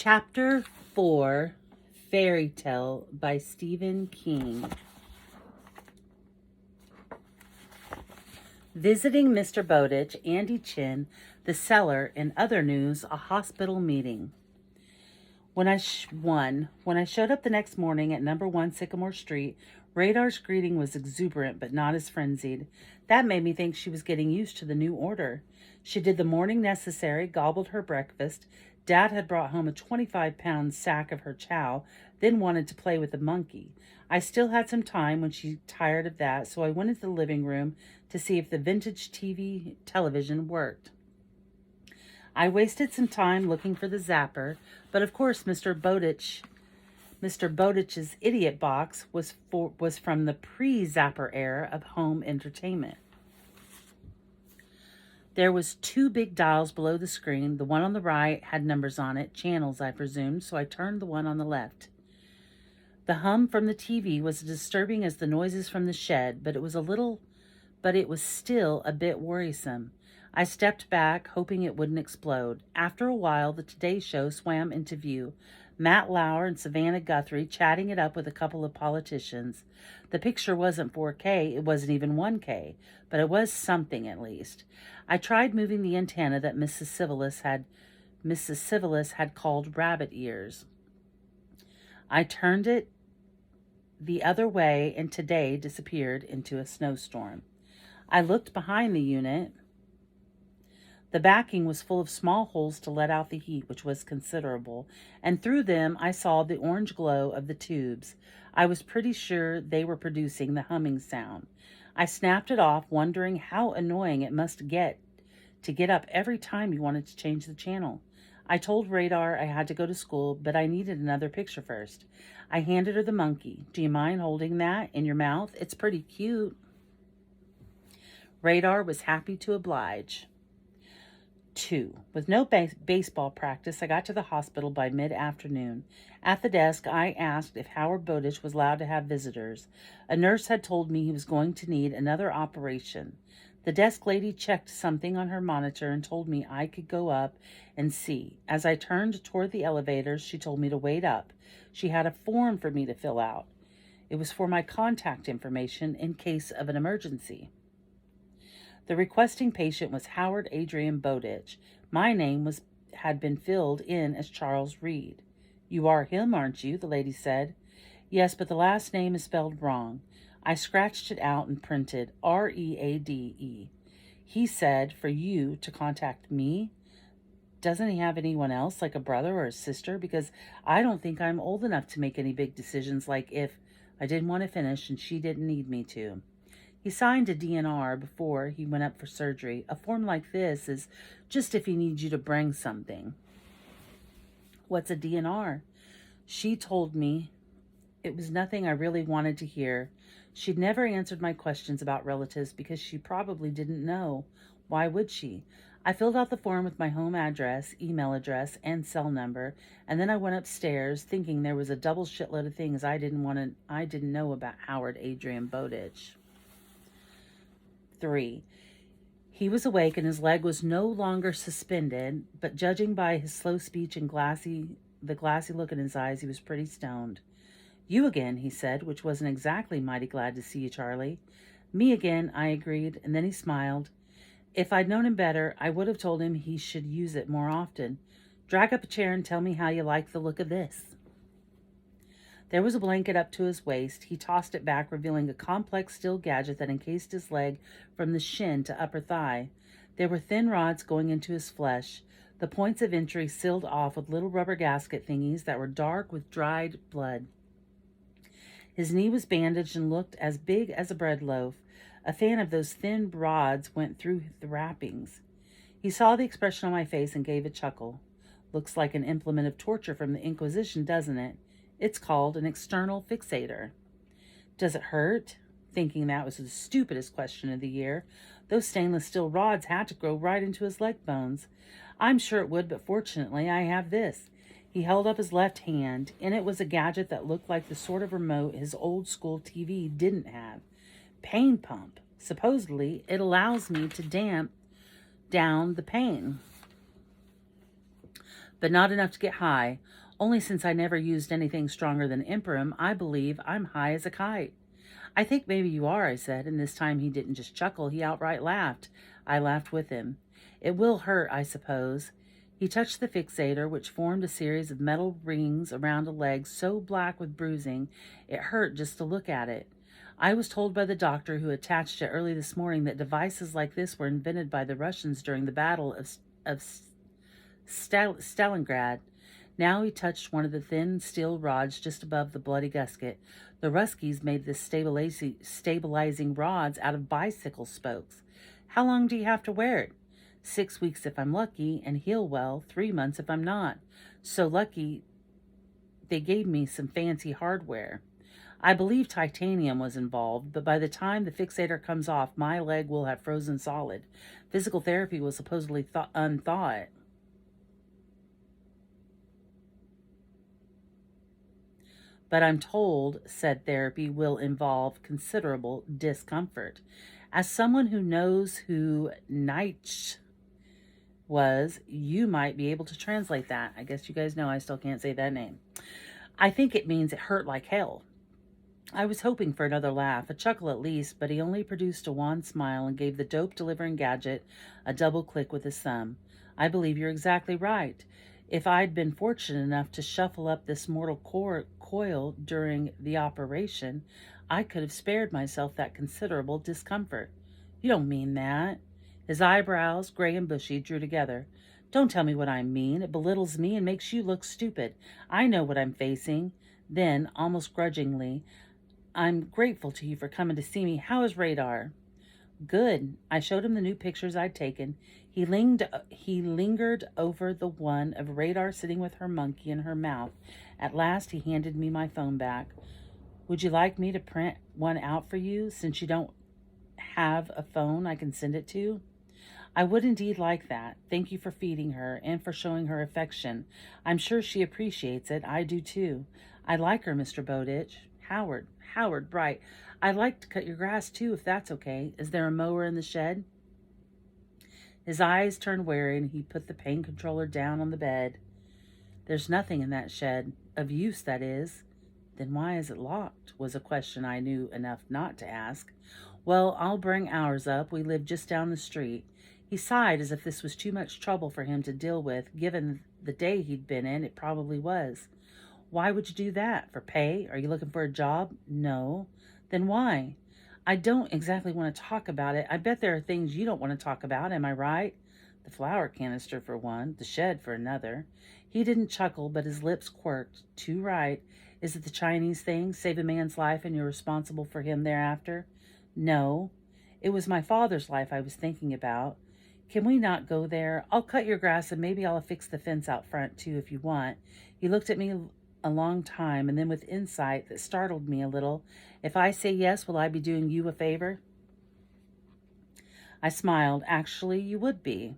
Chapter 4, Fairy Tale by Stephen King. Visiting Mr. Bowditch, Andy Chin, the seller, and other news, a hospital meeting. When I showed up the next morning at number 1 Sycamore Street, Radar's greeting was exuberant but not as frenzied. That made me think she was getting used to the new order. She did the morning necessary, gobbled her breakfast. Dad had brought home a 25-pound sack of her chow, then wanted to play with the monkey. I still had some time when she tired of that, so I went into the living room to see if the vintage television worked. I wasted some time looking for the zapper, but of course Mr. Bowditch's idiot box was from the pre-zapper era of home entertainment. There was 2 big dials below the screen. The one on the right had numbers on it, channels I presumed, so I turned the one on the left. The hum from the TV was as disturbing as the noises from the shed, but it was still a bit worrisome. I stepped back, hoping it wouldn't explode. After a while, the Today Show swam into view. Matt Lauer and Savannah Guthrie chatting it up with a couple of politicians. The picture wasn't 4K, it wasn't even 1K, but it was something at least. I tried moving the antenna that Mrs. Civilis had called rabbit ears. I turned it the other way, and Today disappeared into a snowstorm. I looked behind the unit. The backing was full of small holes to let out the heat, which was considerable, and through them I saw the orange glow of the tubes. I was pretty sure they were producing the humming sound. I snapped it off, wondering how annoying it must get to get up every time you wanted to change the channel. I told Radar I had to go to school, but I needed another picture first. I handed her the monkey. "Do you mind holding that in your mouth? It's pretty cute." Radar was happy to oblige. 2. With no baseball practice, I got to the hospital by mid-afternoon. At the desk, I asked if Howard Bowditch was allowed to have visitors. A nurse had told me he was going to need another operation. The desk lady checked something on her monitor and told me I could go up and see. As I turned toward the elevators, she told me to wait up. She had a form for me to fill out. It was for my contact information in case of an emergency. The requesting patient was Howard Adrian Bowditch. My name had been filled in as Charles Reed. "You are him, aren't you?" the lady said. "Yes, but the last name is spelled wrong." I scratched it out and printed Reade. He said for you to contact me. Doesn't he have anyone else, like a brother or a sister? Because I don't think I'm old enough to make any big decisions, like if I didn't want to finish and she didn't need me to. He signed a DNR before he went up for surgery. A form like this is just if he needs you to bring something. "What's a DNR?" She told me it was nothing I really wanted to hear. She'd never answered my questions about relatives because she probably didn't know. Why would she? I filled out the form with my home address, email address, and cell number, and then I went upstairs thinking there was a double shitload of things I didn't know about Howard Adrian Bowditch. 3. He was awake and his leg was no longer suspended, but judging by his slow speech and the glassy look in his eyes, he was pretty stoned. "You again," he said, which wasn't exactly "mighty glad to see you, Charlie." "Me again," I agreed, and then he smiled. If I'd known him better, I would have told him he should use it more often. "Drag up a chair and tell me how you like the look of this." There was a blanket up to his waist. He tossed it back, revealing a complex steel gadget that encased his leg from the shin to upper thigh. There were thin rods going into his flesh, the points of entry sealed off with little rubber gasket thingies that were dark with dried blood. His knee was bandaged and looked as big as a bread loaf. A fan of those thin rods went through the wrappings. He saw the expression on my face and gave a chuckle. "Looks like an implement of torture from the Inquisition, doesn't it? It's called an external fixator." "Does it hurt?" Thinking that was the stupidest question of the year. Those stainless steel rods had to go right into his leg bones. "I'm sure it would, but fortunately I have this." He held up his left hand. In it was a gadget that looked like the sort of remote his old school TV didn't have. "Pain pump. Supposedly it allows me to damp down the pain." but not enough to get high. Only since I never used anything stronger than Imperum, I believe I'm high as a kite. I think maybe you are, I said, and this time he didn't just chuckle, he outright laughed. I laughed with him. It will hurt, I suppose. He touched the fixator, which formed a series of metal rings around a leg so black with bruising it hurt just to look at it. I was told by the doctor who attached it early this morning that devices like this were invented by the Russians during the Battle of Stalingrad. Now he touched one of the thin steel rods just above the bloody gusket. The Ruskies made this stabilizing rods out of bicycle spokes. How long do you have to wear it? 6 weeks if I'm lucky, and heal well, 3 months if I'm not. So lucky they gave me some fancy hardware. I believe titanium was involved, but by the time the fixator comes off, my leg will have frozen solid. Physical therapy will supposedly unthaw it. But I'm told said therapy will involve considerable discomfort. As someone who knows who Nietzsche was, you might be able to translate that. I guess you guys know I still can't say that name. I think it means it hurt like hell. I was hoping for another laugh, a chuckle at least, but he only produced a wan smile and gave the dope-delivering gadget a double click with his thumb. I believe you're exactly right. If I'd been fortunate enough to shuffle up this mortal coil during the operation, I could have spared myself that considerable discomfort. You don't mean that. His eyebrows, gray and bushy, drew together. Don't tell me what I mean. It belittles me and makes you look stupid. I know what I'm facing. Then, almost grudgingly, I'm grateful to you for coming to see me. How is Radar? Good. I showed him the new pictures I'd taken. He lingered over the one of Radar sitting with her monkey in her mouth. At last, he handed me my phone back. Would you like me to print one out for you, since you don't have a phone I can send it to? I would indeed like that. Thank you for feeding her and for showing her affection. I'm sure she appreciates it. I do too. I like her, Mr. Bowditch. Howard, right. I'd like to cut your grass too, if that's okay. Is there a mower in the shed? His eyes turned wary and he put the pain controller down on the bed. There's nothing in that shed. Of use, that is. Then why is it locked? Was a question I knew enough not to ask. Well, I'll bring ours up. We live just down the street. He sighed as if this was too much trouble for him to deal with. Given the day he'd been in, it probably was. Why would you do that? For pay? Are you looking for a job? No. Then why? I don't exactly want to talk about it. I bet there are things you don't want to talk about, am I right? The flour canister for one, the shed for another. He didn't chuckle, but his lips quirked. Too right. Is it the Chinese thing? Save a man's life and you're responsible for him thereafter? No. It was my father's life I was thinking about. Can we not go there? I'll cut your grass and maybe I'll fix the fence out front too if you want. He looked at me a long time and then with insight that startled me a little. If I say yes, will I be doing you a favor? I smiled. Actually, you would be.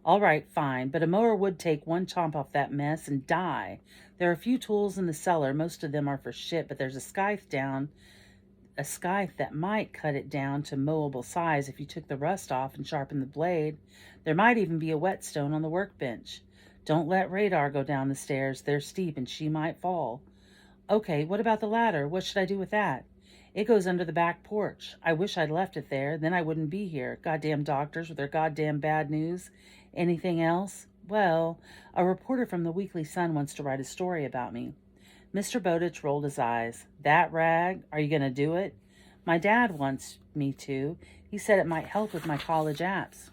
All right, fine, but a mower would take one chomp off that mess and die. There are a few tools in the cellar. Most of them are for shit, but there's a scythe that might cut it down to mowable size if you took the rust off and sharpened the blade. There might even be a whetstone on the workbench. Don't let Radar go down the stairs. They're steep and she might fall. Okay, what about the ladder? What should I do with that? It goes under the back porch. I wish I'd left it there. Then I wouldn't be here. Goddamn doctors with their goddamn bad news. Anything else? Well, a reporter from the Weekly Sun wants to write a story about me. Mr. Bowditch rolled his eyes. That rag? Are you going to do it? My dad wants me to. He said it might help with my college apps.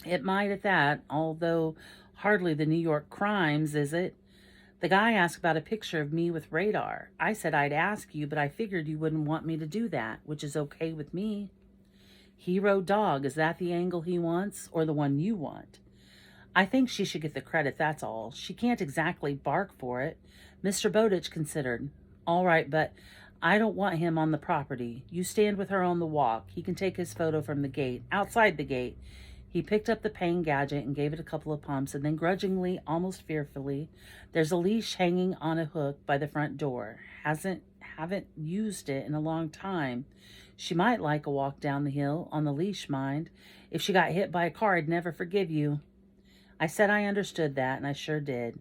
It might at that, although hardly the New York crimes, is it? The guy asked about a picture of me with Radar. I said I'd ask you, but I figured you wouldn't want me to do that, which is okay with me. Hero dog, is that the angle he wants, or the one you want? I think she should get the credit, that's all. She can't exactly bark for it. Mr. Bowditch considered. All right, but I don't want him on the property. You stand with her on the walk. He can take his photo from the gate, outside the gate. He picked up the paying gadget and gave it a couple of pumps, and then grudgingly, almost fearfully, there's a leash hanging on a hook by the front door. Haven't used it in a long time. She might like a walk down the hill on the leash, mind. If she got hit by a car, I'd never forgive you. I said I understood that, and I sure did.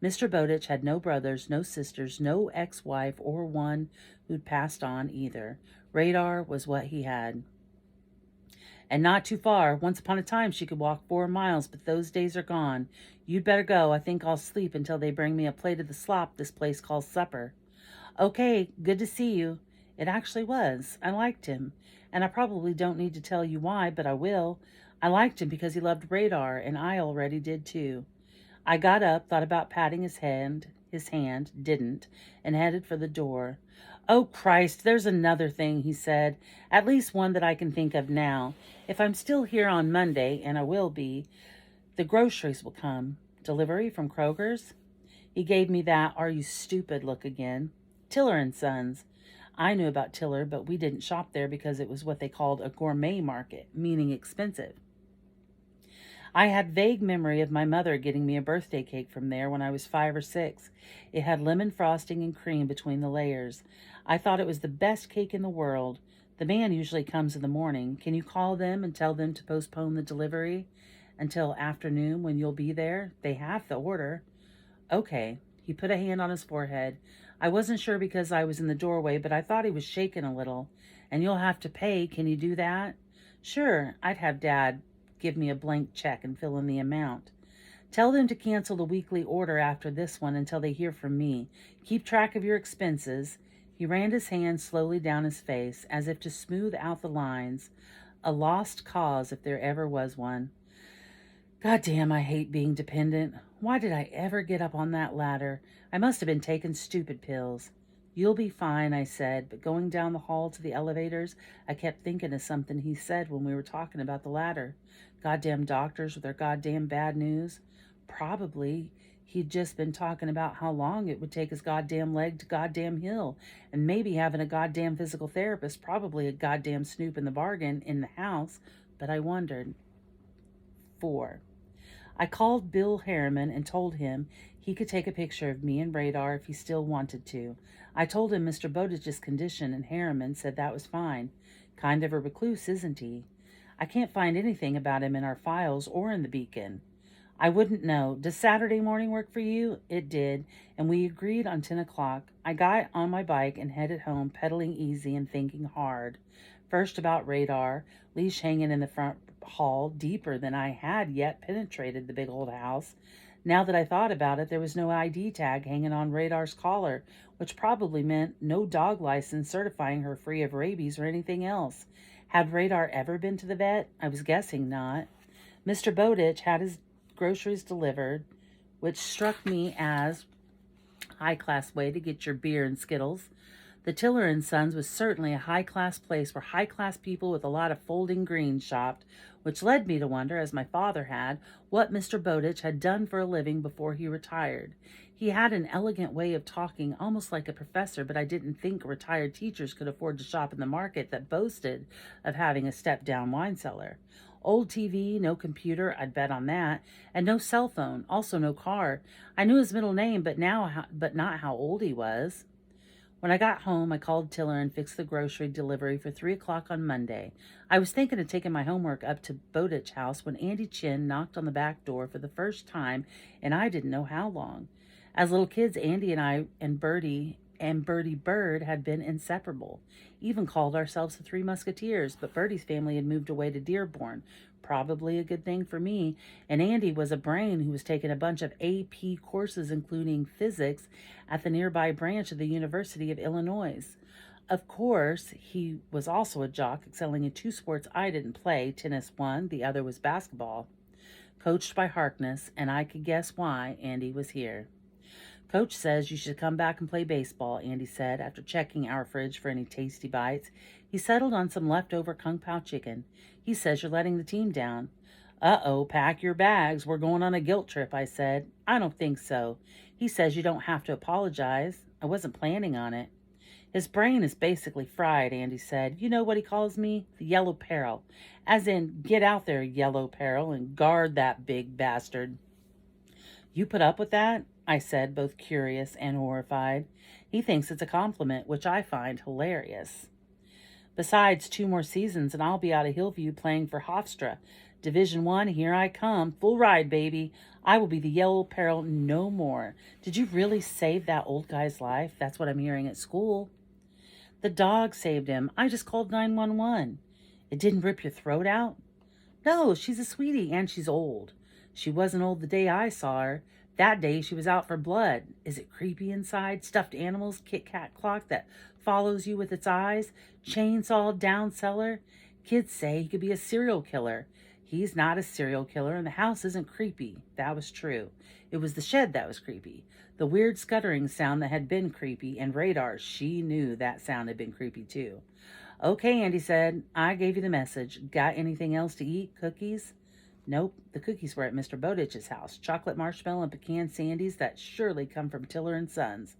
Mr. Bowditch had no brothers, no sisters, no ex-wife, or one who'd passed on either. Radar was what he had. And not too far. Once upon a time she could walk 4 miles, but those days are gone. You'd better go. I think I'll sleep until they bring me a plate of the slop this place calls supper. Okay, good to see you. It actually was. I liked him. And I probably don't need to tell you why, but I will. I liked him because he loved Radar, and I already did too. I got up, thought about patting his hand, didn't, and headed for the door. Oh, Christ, there's another thing, he said, at least one that I can think of now. If I'm still here on Monday, and I will be, the groceries will come. Delivery from Kroger's? He gave me that "are you stupid" look again. Tiller and Sons. I knew about Tiller, but we didn't shop there because it was what they called a gourmet market, meaning expensive. I had vague memory of my mother getting me a birthday cake from there when I was 5 or 6. It had lemon frosting and cream between the layers. I thought it was the best cake in the world. The man usually comes in the morning. Can you call them and tell them to postpone the delivery until afternoon when you'll be there? They have the order. Okay. He put a hand on his forehead. I wasn't sure because I was in the doorway, but I thought he was shaking a little. And you'll have to pay. Can you do that? Sure. I'd have Dad give me a blank check and fill in the amount. Tell them to cancel the weekly order after this one until they hear from me. Keep track of your expenses. He ran his hand slowly down his face as if to smooth out the lines. A lost cause if there ever was one. God damn, I hate being dependent. Why did I ever get up on that ladder? I must have been taking stupid pills. You'll be fine, I said, but going down the hall to the elevators, I kept thinking of something he said when we were talking about the ladder. Goddamn doctors with their goddamn bad news. Probably he'd just been talking about how long it would take his goddamn leg to goddamn heal, and maybe having a goddamn physical therapist, probably a goddamn snoop in the bargain, in the house, but I wondered. 4. I called Bill Harriman and told him he could take a picture of me and Radar if he still wanted to. I told him Mr. Bowditch's condition, and Harriman said that was fine. Kind of a recluse, isn't he? I can't find anything about him in our files or in the Beacon. I wouldn't know. Does Saturday morning work for you? It did, and we agreed on 10 o'clock. I got on my bike and headed home, pedaling easy and thinking hard. First about Radar, leash hanging in the front hall deeper than I had yet penetrated the big old house. Now that I thought about it, there was no ID tag hanging on Radar's collar, which probably meant no dog license certifying her free of rabies or anything else. Had Radar ever been to the vet? I was guessing not. Mr. Bowditch had his groceries delivered, which struck me as a high-class way to get your beer and Skittles. The Tiller and Sons was certainly a high-class place where high-class people with a lot of folding greens shopped, which led me to wonder, as my father had, what Mr. Bowditch had done for a living before he retired. He had an elegant way of talking, almost like a professor, but I didn't think retired teachers could afford to shop in the market that boasted of having a step-down wine cellar. Old TV, no computer, I'd bet on that, and no cell phone, also no car. I knew his middle name, but not how old he was. When I got home, I called Tiller and fixed the grocery delivery for 3 o'clock on Monday. I was thinking of taking my homework up to Bowditch House when Andy Chin knocked on the back door for the first time, and I didn't know how long. As little kids, Andy and I and Bertie Bird had been inseparable. Even called ourselves the Three Musketeers, but Bertie's family had moved away to Dearborn. Probably a good thing for me, and Andy was a brain who was taking a bunch of AP courses, including physics, at the nearby branch of the University of Illinois. Of course, he was also a jock, excelling in 2 sports I didn't play. Tennis one, the other was basketball. Coached by Harkness, and I could guess why Andy was here. Coach says you should come back and play baseball, Andy said, after checking our fridge for any tasty bites. He settled on some leftover kung pao chicken. He says you're letting the team down. Uh-oh, pack your bags. We're going on a guilt trip, I said. I don't think so. He says you don't have to apologize. I wasn't planning on it. His brain is basically fried, Andy said. You know what he calls me? The Yellow Peril. As in, get out there, Yellow Peril, and guard that big bastard. You put up with that? I said, both curious and horrified. He thinks it's a compliment, which I find hilarious. Besides, 2 more seasons, and I'll be out of Hillview playing for Hofstra. Division 1, here I come. Full ride, baby. I will be the Yellow Peril no more. Did you really save that old guy's life? That's what I'm hearing at school. The dog saved him. I just called 911. It didn't rip your throat out? No, she's a sweetie and she's old. She wasn't old the day I saw her. That day she was out for blood. Is it creepy inside? Stuffed animals, Kit Kat clock that follows you with its eyes, chainsaw down cellar? Kids say he could be a serial killer. He's not a serial killer and the house isn't creepy. That was true. It was the shed that was creepy. The weird scuttering sound that had been creepy, and Radar, she knew that sound had been creepy too. Okay, Andy said, I gave you the message. Got anything else to eat? Cookies? Nope, the cookies were at Mr. Bowditch's house. Chocolate marshmallow and pecan sandies that surely come from Tiller and Sons.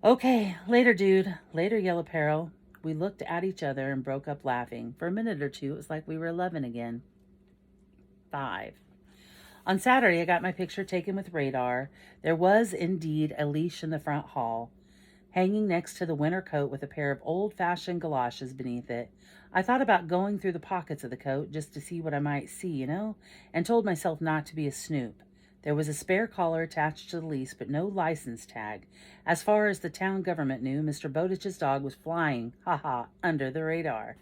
Okay, later, dude. Later, Yellow Peril. We looked at each other and broke up laughing. For a minute or two, it was like we were 11 again. 5. On Saturday, I got my picture taken with Radar. There was indeed a leash in the front hall, hanging next to the winter coat with a pair of old-fashioned galoshes beneath it. I thought about going through the pockets of the coat just to see what I might see, and told myself not to be a snoop. There was a spare collar attached to the lease, but no license tag. As far as the town government knew, Mr. Bowditch's dog was flying, under the radar,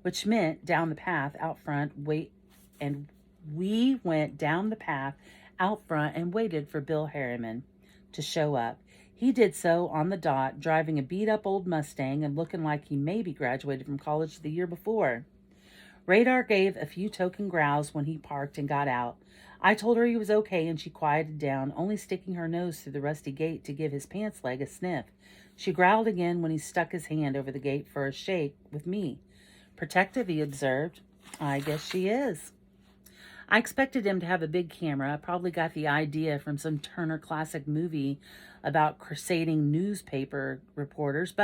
which meant down the path out front, we went down the path out front and waited for Bill Harriman to show up. He did so on the dot, driving a beat-up old Mustang and looking like he maybe graduated from college the year before. Radar gave a few token growls when he parked and got out. I told her he was okay, and she quieted down, only sticking her nose through the rusty gate to give his pants leg a sniff. She growled again when he stuck his hand over the gate for a shake with me. Protective, he observed. I guess she is. I expected him to have a big camera. I probably got the idea from some Turner Classic movie about crusading newspaper reporters, but